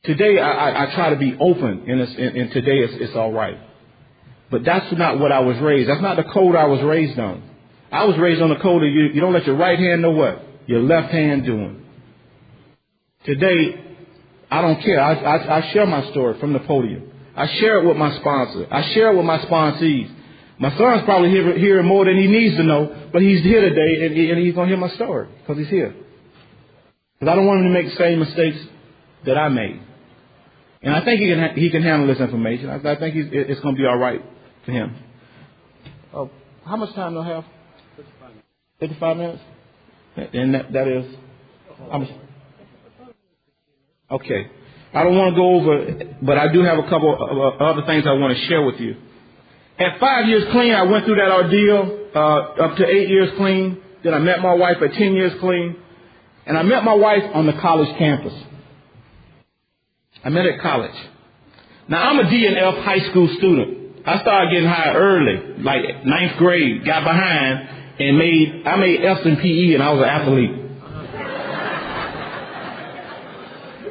Today I try to be open, and today it's all right. But that's not what I was raised. That's not the code I was raised on. I was raised on the code of you don't let your right hand know what your left hand doing. Today, I don't care. I share my story from the podium. I share it with my sponsor. I share it with my sponsees. My son's probably hearing more than he needs to know, but he's here today, and he's going to hear my story because he's here. Because I don't want him to make the same mistakes that I made. And I think he can handle this information. I think it's going to be all right for him. Oh, how much time do I have? 55 minutes? And that is how much? Okay. I don't want to go over, but I do have a couple of other things I want to share with you. At 5 years clean, I went through that ordeal, up to 8 years clean. Then I met my wife at 10 years clean. And I met my wife on the college campus. I met her at college. Now, I'm a D&F high school student. I started getting high early, like ninth grade, got behind, and I made F's in PE, and I was an athlete.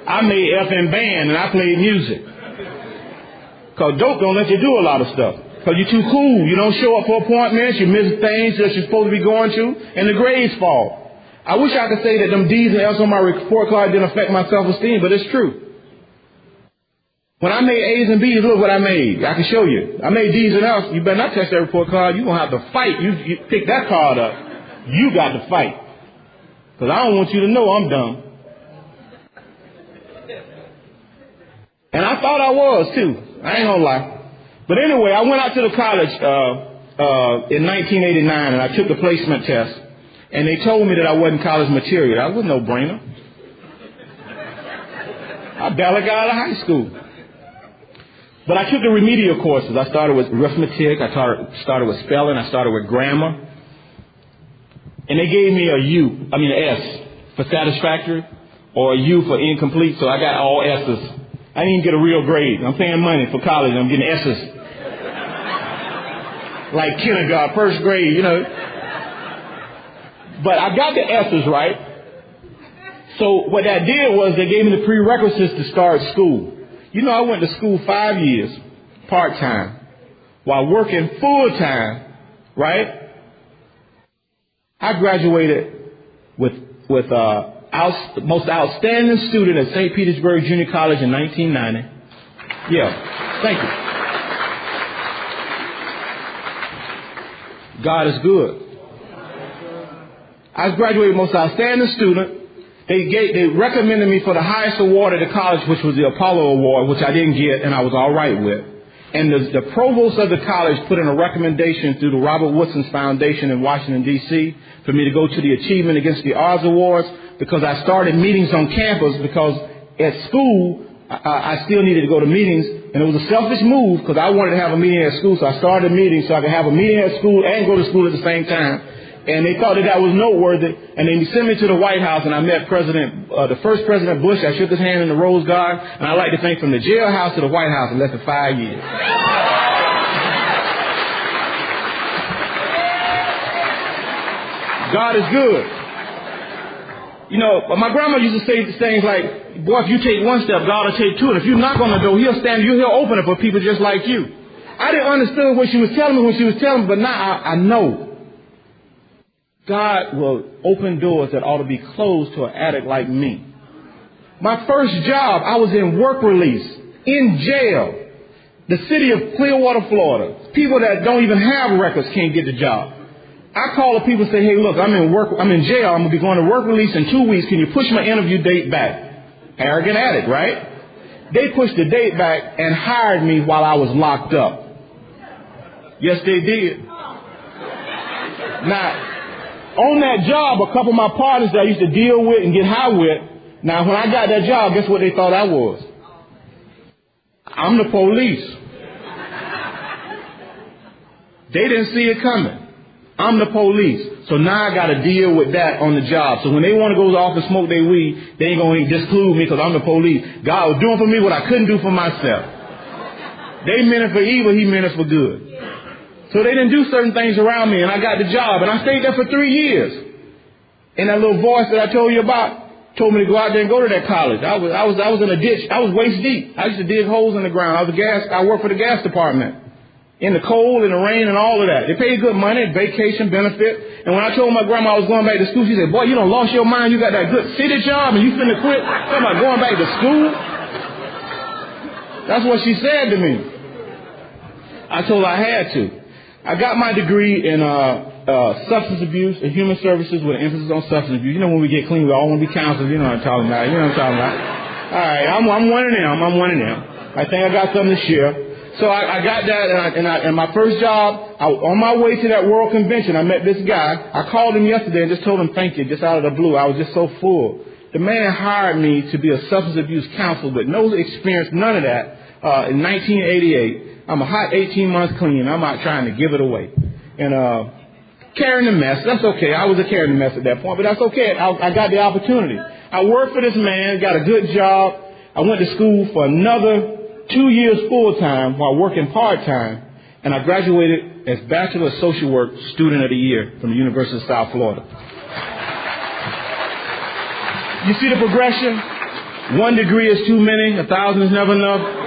I made F in band, and I played music. Because dope don't let you do a lot of stuff. Because you're too cool. You don't show up for appointments. You miss things that you're supposed to be going to, and the grades fall. I wish I could say that them D's and F's on my report card didn't affect my self-esteem, but it's true. When I made A's and B's, look what I made. I can show you. I made D's and F's. You better not touch that report card. You're going to have to fight. You pick that card up. You got to fight. Because I don't want you to know I'm dumb. And I thought I was, too. I ain't going to lie. But anyway, I went out to the college in 1989, and I took the placement test. And they told me that I wasn't college material. That was no brainer. I barely got out of high school. But I took the remedial courses. I started with arithmetic. I started with spelling. I started with grammar. And they gave me an S for satisfactory or a U for incomplete. So I got all S's. I didn't even get a real grade. I'm paying money for college. I'm getting S's. Like kindergarten, first grade, you know. But I got the S's right. So what that did was they gave me the prerequisites to start school. You know, I went to school 5 years, part-time, while working full-time, right? I graduated with most outstanding student at St. Petersburg Junior College in 1990. Yeah, thank you. God is good. I graduated most outstanding student. They recommended me for the highest award at the college, which was the Apollo Award, which I didn't get, and I was all right with. And the provost of the college put in a recommendation through the Robert Woodson's Foundation in Washington, D.C., for me to go to the Achievement Against the Odds Awards, because I started meetings on campus, because at school, I still needed to go to meetings, and it was a selfish move, because I wanted to have a meeting at school, so I started a meeting so I could have a meeting at school and go to school at the same time. And they thought that was noteworthy, and they sent me to the White House, and I met the first President Bush. I shook his hand in the Rose Garden, and I like to think from the jailhouse to the White House in less than 5 years. God is good. You know, my grandma used to say things like, boy, if you take one step, God will take two, and if you knock on the door, he'll open it for people just like you. I didn't understand what she was telling me when she was telling me, but now I know. God will open doors that ought to be closed to an addict like me. My first job, I was in work release, in jail. The city of Clearwater, Florida. People that don't even have records can't get the job. I call the people and say, hey, look, I'm in jail. I'm going to be going to work release in 2 weeks. Can you push my interview date back? Arrogant addict, right? They pushed the date back and hired me while I was locked up. Yes, they did. Now, on that job, a couple of my partners that I used to deal with and get high with, now when I got that job, guess what they thought I was? I'm the police. They didn't see it coming. I'm the police. So now I got to deal with that on the job. So when they want to go off and smoke their weed, they ain't going to disclude me because I'm the police. God was doing for me what I couldn't do for myself. They meant it for evil, he meant it for good. So they didn't do certain things around me, and I got the job, and I stayed there for 3 years. And that little voice that I told you about told me to go out there and go to that college. I was in a ditch. I was waist deep. I used to dig holes in the ground. I worked for the gas department. In the cold, in the rain, and all of that. They paid good money, vacation, benefit. And when I told my grandma I was going back to school, she said, boy, you done lost your mind. You got that good city job, and you finna quit. Talking about going back to school? That's what she said to me. I told her I had to. I got my degree in substance abuse and human services with an emphasis on substance abuse. You know, when we get clean, we all want to be counselors. You know what I'm talking about. You know what I'm talking about. All right, I'm one of them. I'm one of them. I think I got something to share. So I got that, and my first job, on my way to that World Convention, I met this guy. I called him yesterday and just told him thank you, just out of the blue. I was just so full. The man hired me to be a substance abuse counselor with no experience, none of that, in 1988. I'm a hot 18 months clean. I'm out trying to give it away. And carrying the mess, that's okay. I was carrying the mess at that point, but that's okay. I got the opportunity. I worked for this man, got a good job. I went to school for another 2 years full-time while working part-time, and I graduated as Bachelor of Social Work Student of the Year from the University of South Florida. You see the progression? 1 degree is too many, 1,000 is never enough.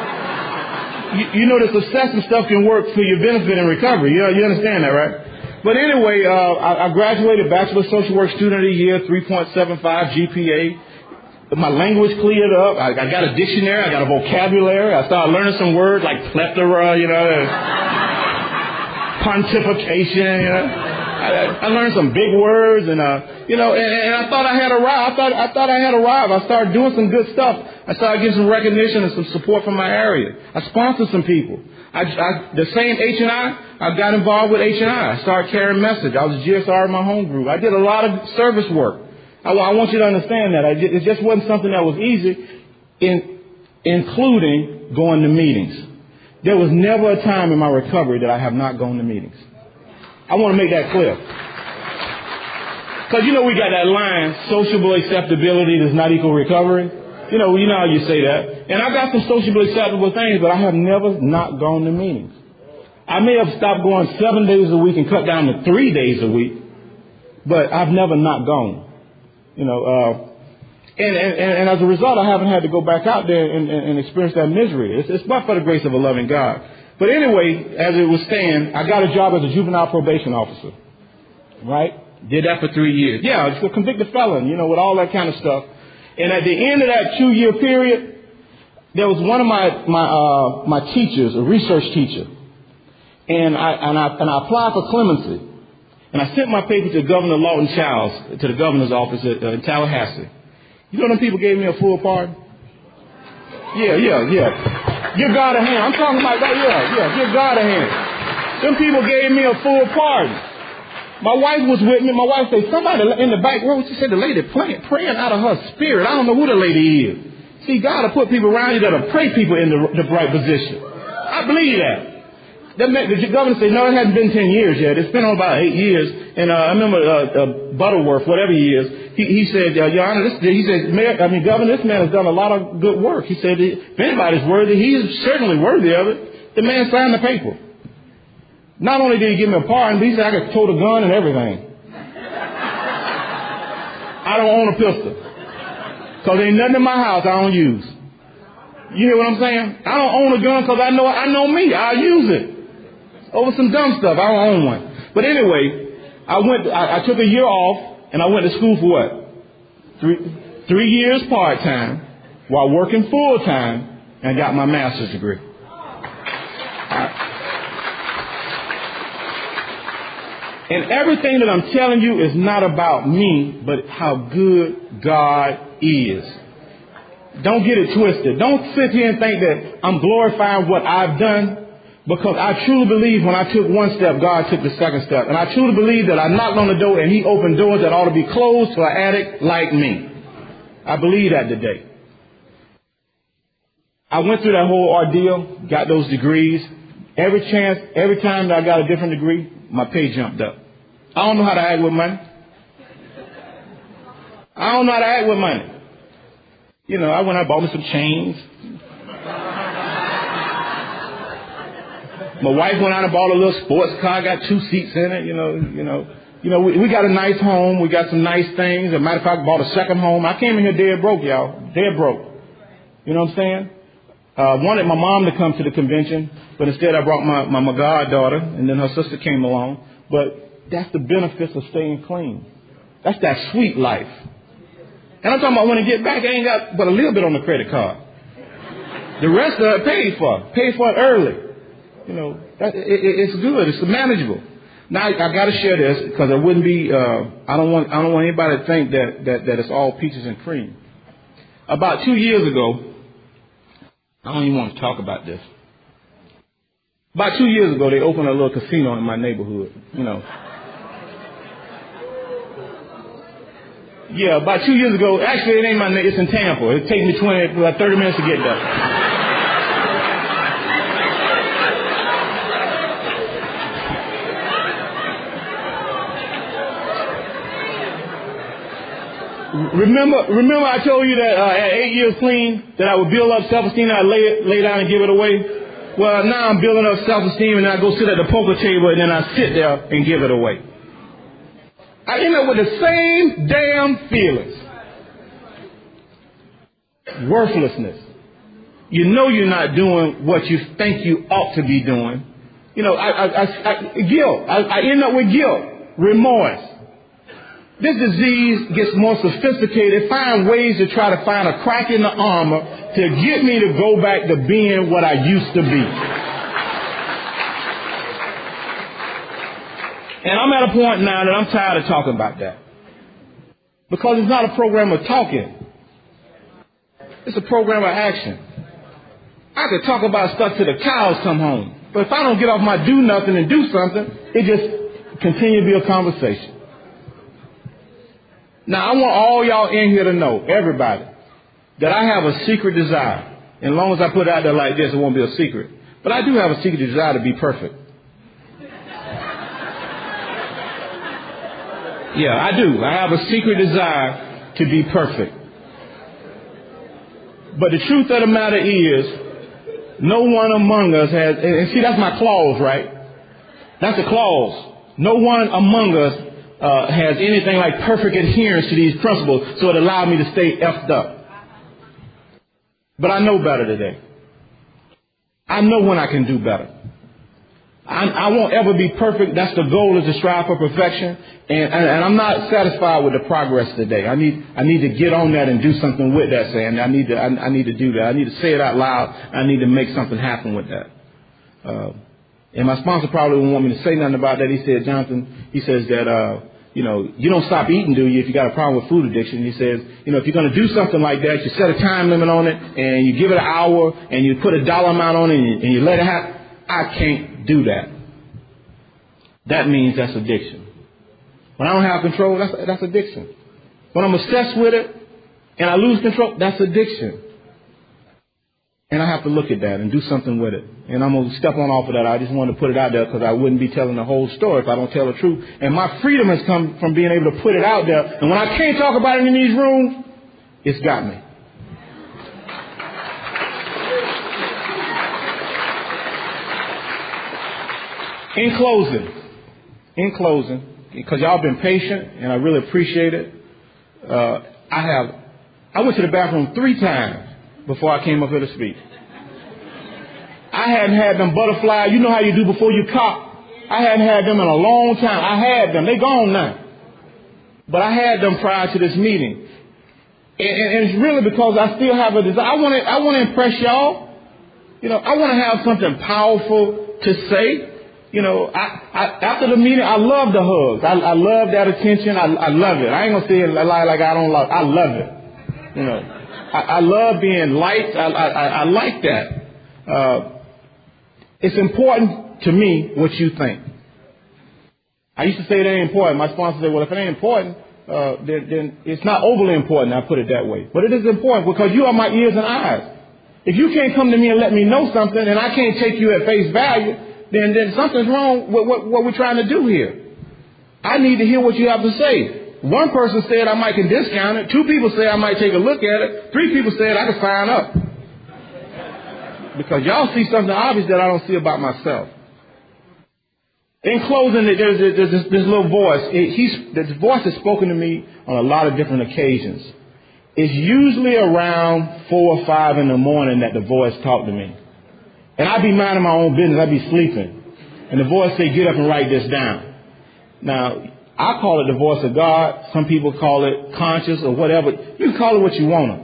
You know the success and stuff can work for your benefit and recovery. You understand that, right? But anyway, I graduated Bachelor of Social Work Student of the Year, 3.75 GPA. My language cleared up. I got a dictionary. I got a vocabulary. I started learning some words like plethora, pontification, I learned some big words, and I thought I had arrived. I thought I had arrived. I started doing some good stuff. I started getting some recognition and some support from my area. I sponsored some people. The same H&I got involved with H&I. I started carrying message. I was a GSR in my home group. I did a lot of service work. I want you to understand that. It just wasn't something that was easy, including going to meetings. There was never a time in my recovery that I have not gone to meetings. I want to make that clear. Because we got that line, sociable acceptability does not equal recovery. You know how you say that. And I got some socially acceptable things, but I have never not gone to meetings. I may have stopped going 7 days a week and cut down to 3 days a week, but I've never not gone. And as a result, I haven't had to go back out there and experience that misery. It's but for the grace of a loving God. But anyway, as it was staying, I got a job as a juvenile probation officer. Right? Did that for 3 years. Yeah, it's a convicted felon, with all that kind of stuff. And at the end of that 2-year period, there was one of my teachers, a research teacher, and I applied for clemency. And I sent my paper to Governor Lawton Childs, to the governor's office in Tallahassee. You know them people gave me a full pardon? Yeah. Give God a hand. I'm talking about that. Yeah. Give God a hand. Them people gave me a full pardon. My wife was with me. My wife said, somebody in the back row, she said, the lady praying out of her spirit. I don't know who the lady is. See, God will put people around you that will pray people in the right position. I believe that. The governor said, no, it hasn't been 10 years yet. It's been on about 8 years. And I remember Butterworth, whatever he is, he said, Your Honor, Governor, this man has done a lot of good work. He said, if anybody's worthy, he is certainly worthy of it. The man signed the paper. Not only did he give me a pardon, but he said I could tote a gun and everything. I don't own a pistol. Because there ain't nothing in my house I don't use. You hear what I'm saying? I don't own a gun because I know me. I'll use it. Over some dumb stuff. I don't own one. But anyway, I took a year off and I went to school for what? 3 years part-time while working full-time and got my master's degree. And everything that I'm telling you is not about me, but how good God is. Don't get it twisted. Don't sit here and think that I'm glorifying what I've done, because I truly believe when I took one step, God took the second step. And I truly believe that I knocked on the door and He opened doors that ought to be closed to an addict like me. I believe that today. I went through that whole ordeal, got those degrees. Every time that I got a different degree, my pay jumped up. I don't know how to act with money. I went out and bought me some chains. My wife went out and bought a little sports car, got 2 seats in it, we got a nice home, we got some nice things. As a matter of fact, I bought a second home. I came in here dead broke, y'all. Dead broke. You know what I'm saying? Wanted my mom to come to the convention, but instead I brought my goddaughter, and then her sister came along. But that's the benefits of staying clean. That's that sweet life. And I'm talking about when I get back, I ain't got but a little bit on the credit card. The rest of it paid for. Paid for it early. It's good. It's manageable. Now I got to share this because I wouldn't be. I don't want anybody to think that it's all peaches and cream. About 2 years ago, I don't even want to talk about this. About 2 years ago, they opened a little casino in my neighborhood. Yeah, about 2 years ago. Actually, it ain't my neighborhood. It's in Tampa. It takes me 30 minutes to get there. Remember I told you that at 8 years clean that I would build up self-esteem and I'd lay down and give it away? Well, now I'm building up self-esteem and I go sit at the poker table and then I sit there and give it away. I end up with the same damn feelings. Worthlessness. You're not doing what you think you ought to be doing. Guilt. I end up with guilt, remorse. This disease gets more sophisticated, find ways to try to find a crack in the armor to get me to go back to being what I used to be. And I'm at a point now that I'm tired of talking about that. Because it's not a program of talking. It's a program of action. I could talk about stuff till the cows come home. But if I don't get off my do nothing and do something, it just continue to be a conversation. Now, I want all y'all in here to know, everybody, that I have a secret desire. And as long as I put it out there like this, it won't be a secret. But I do have a secret desire to be perfect. Yeah, I do. I have a secret desire to be perfect. But the truth of the matter is, no one among us has, and see, that's my clause, right? That's a clause. No one among us has anything like perfect adherence to these principles, so it allowed me to stay effed up. But I know better today. I know when I can do better. I won't ever be perfect. That's the goal, is to strive for perfection. And I'm not satisfied with the progress today. I need to get on that and do something with that, saying I need to do that. I need to say it out loud. I need to make something happen with that. And my sponsor probably wouldn't want me to say nothing about that. He said, Jonathan, he says that, you don't stop eating, do you, if you got a problem with food addiction? He says, if you're going to do something like that, you set a time limit on it, and you give it an hour, and you put a dollar amount on it, and you let it happen. I can't do that. That means that's addiction. When I don't have control, that's addiction. When I'm obsessed with it, and I lose control, that's addiction. And I have to look at that and do something with it. And I'm going to step on off of that. I just wanted to put it out there because I wouldn't be telling the whole story if I don't tell the truth. And my freedom has come from being able to put it out there. And when I can't talk about it in these rooms, it's got me. In closing, because y'all been patient and I really appreciate it, I went to the bathroom 3 times before I came up here to speak. I hadn't had them butterflies. You know how you do before you cock? I hadn't had them in a long time. I had them. They gone now. But I had them prior to this meeting. And it's really because I still have a desire. I want to impress y'all. I want to have something powerful to say. After the meeting, I love the hugs. I love that attention. I love it. I ain't gonna say it like I don't love it. I love it. I love being liked. I like that. It's important to me what you think. I used to say it ain't important. My sponsor said, well, if it ain't important, then it's not overly important. I put it that way. But it is important because you are my ears and eyes. If you can't come to me and let me know something and I can't take you at face value, then something's wrong with what we're trying to do here. I need to hear what you have to say. One person said I might can discount it. 2 people said I might take a look at it. 3 people said I could sign up. Because y'all see something obvious that I don't see about myself. In closing, there's this little voice. This voice has spoken to me on a lot of different occasions. It's usually around 4 or 5 in the morning that the voice talked to me. And I'd be minding my own business. I'd be sleeping. And the voice say, get up and write this down. Now, I call it the voice of God. Some people call it conscious or whatever. You can call it what you want to.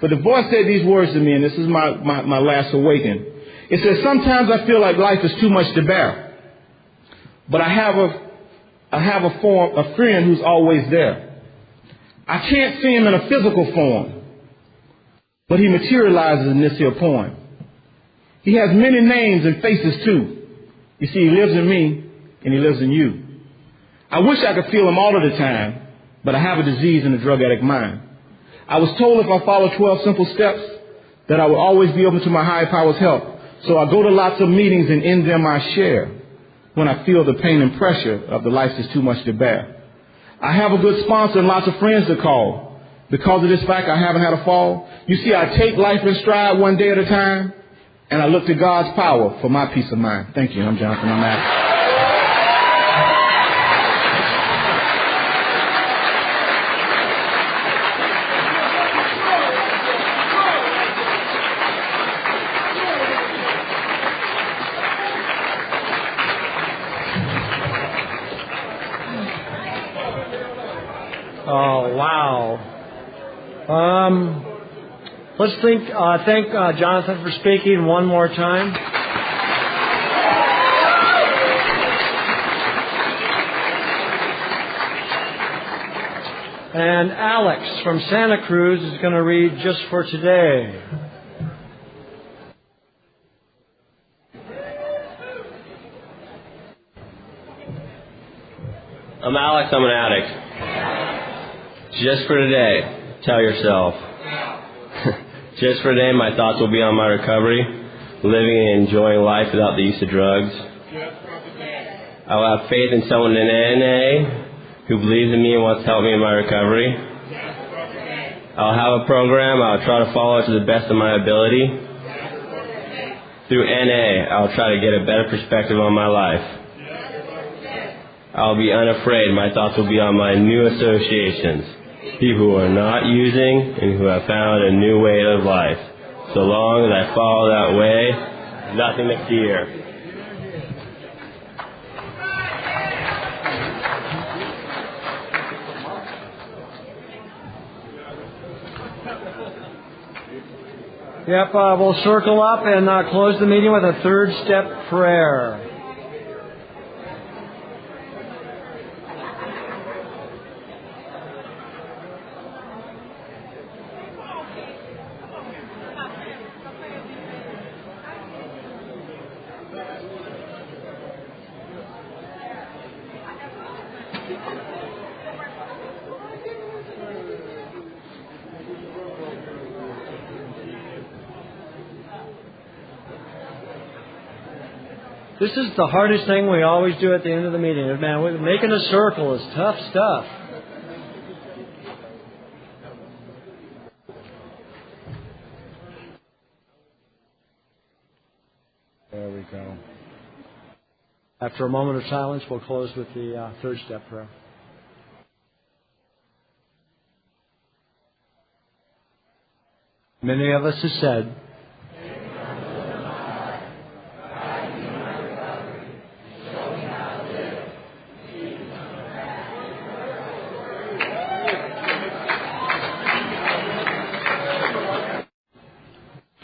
But the voice said these words to me, and this is my last awakening. It says, sometimes I feel like life is too much to bear. But I have a friend who's always there. I can't see him in a physical form, but he materializes in this here poem. He has many names and faces too. You see, he lives in me and he lives in you. I wish I could feel him all of the time, but I have a disease in the drug addict mind. I was told if I follow 12 simple steps that I would always be open to my higher power's help. So I go to lots of meetings and in them I share when I feel the pain and pressure of the life is too much to bear. I have a good sponsor and lots of friends to call. Because of this fact, I haven't had a fall. You see, I take life in stride one day at a time. And I look to God's power for my peace of mind. Thank you. I'm Jonathan. I'm out. Oh, wow. Let's thank Jonathan for speaking one more time. And Alex from Santa Cruz is going to read Just for Today. I'm Alex, I'm an addict. Just for today, tell yourself. Just for today, my thoughts will be on my recovery, living and enjoying life without the use of drugs. I will have faith in someone in NA who believes in me and wants to help me in my recovery. I'll have a program I'll try to follow to the best of my ability. Through NA, I'll try to get a better perspective on my life. I'll be unafraid. My thoughts will be on my new associations, people who are not using and who have found a new way of life. So long as I follow that way, nothing to fear. Yep, we'll circle up and close the meeting with a third step prayer. This is the hardest thing we always do at the end of the meeting. Man, making a circle is tough stuff. There we go. After a moment of silence, we'll close with the third step prayer. Many of us have said,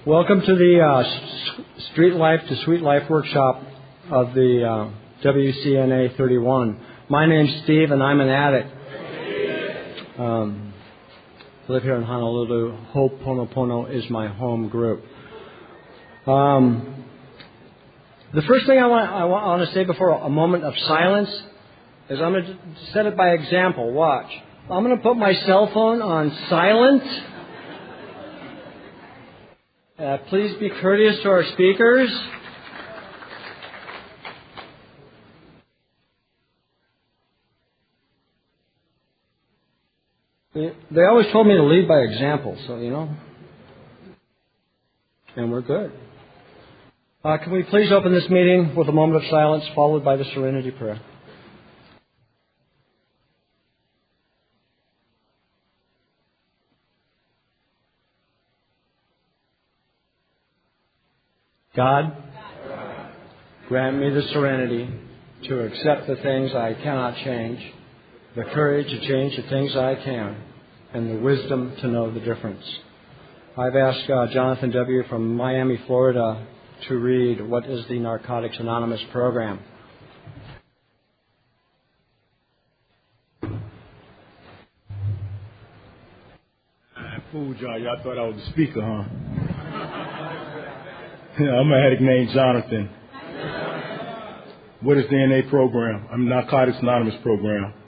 welcome to the Street Life to Sweet Life workshop of the WCNA 31. My name's Steve, and I'm an addict. I live here in Honolulu. Ho'oponopono is my home group. The first thing I want to say before a moment of silence is I'm going to set it by example. Watch. I'm going to put my cell phone on silent. Please be courteous to our speakers. They always told me to lead by example, so, and we're good. Can we please open this meeting with a moment of silence followed by the Serenity Prayer? God, grant me the serenity to accept the things I cannot change, the courage to change the things I can, and the wisdom to know the difference. I've asked Jonathan W. from Miami, Florida, to read what is the Narcotics Anonymous program. I fooled y'all. Y'all thought I was the speaker, huh? I'm an addict named Jonathan. What is the NA program? I'm Narcotics Anonymous program.